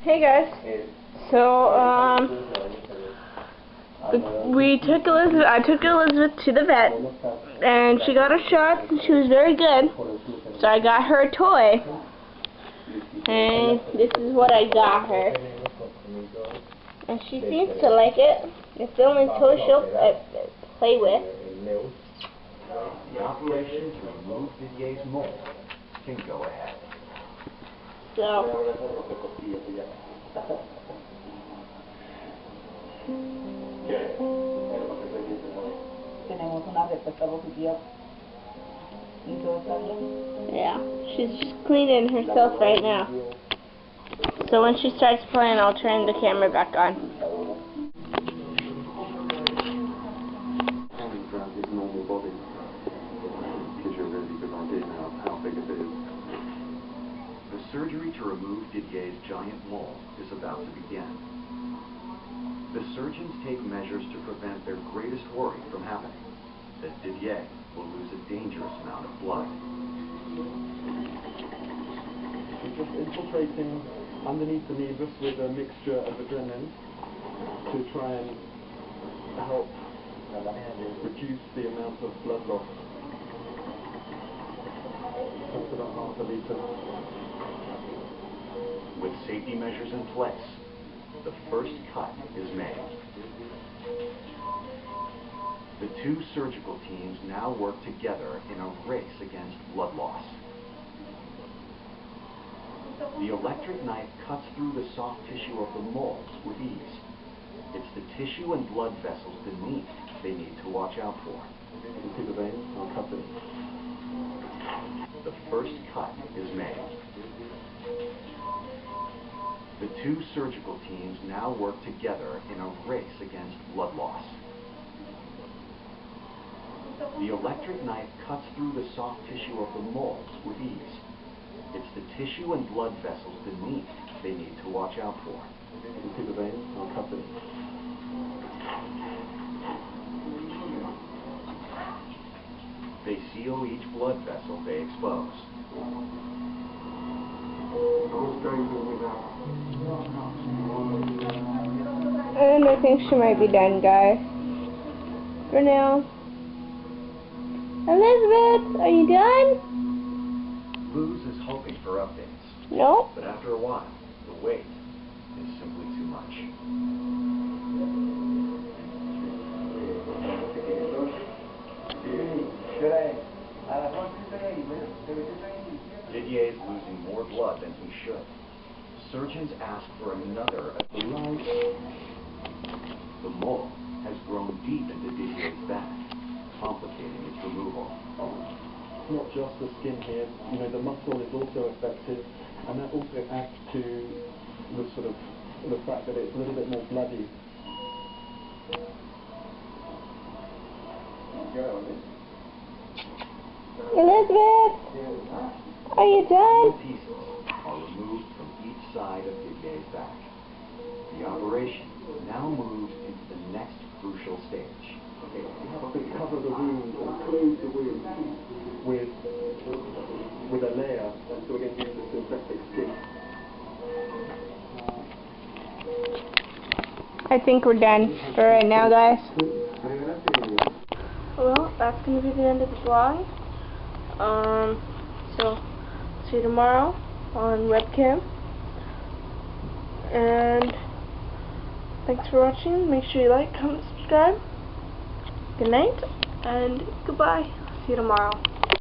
Hey guys. So I took Elizabeth to the vet, and she got her shots, and she was very good. So I got her a toy, and this is what I got her. And she seems to like it. It's the only toy she'll play with. The operation to remove Didier's mold can go ahead. So. Yeah, she's just cleaning herself right now. So when she starts playing, I'll turn the camera back on. The surgery to remove Didier's giant mole is about to begin. The surgeons take measures to prevent their greatest worry from happening, that Didier will lose a dangerous amount of blood. We're just infiltrating underneath the nevus with a mixture of adrenaline to try and help reduce the amount of blood loss. That's about half a litre. With safety measures in place, the first cut is made. The two surgical teams now work together in a race against blood loss. The electric knife cuts through the soft tissue of the moles with ease. It's the tissue and blood vessels beneath they need to watch out for. You can see the veins, I'll cut it. The first cut is made. The two surgical teams now work together in a race against blood loss. The electric knife cuts through the soft tissue of the moles with ease. It's the tissue and blood vessels beneath they need to watch out for. You can see the veins, I'll cut it. They seal each blood vessel they expose. And I think she might be done, guys. For now. Elizabeth, are you done? Luz is hoping for updates. No. But after a while, the wait is simply too much. Didier is losing more blood than he should. Surgeons ask for another. The mole has grown deep into Didier's back, complicating its removal. It's not just the skin here, you know, the muscle is also affected, and that also adds to the fact that it's a little bit more bloody. Elizabeth, are you done? Pieces are removed from each side of Didier's back. The operation now moves into the next crucial stage. You have to cover the wound or close the wound with a layer, and so we're going to use the synthetic skin. I think we're done for right now, guys. Well, that's going to be the end of the vlog. So, see you tomorrow on webcam. And thanks for watching. Make sure you like, comment, subscribe. Good night, and goodbye. See you tomorrow.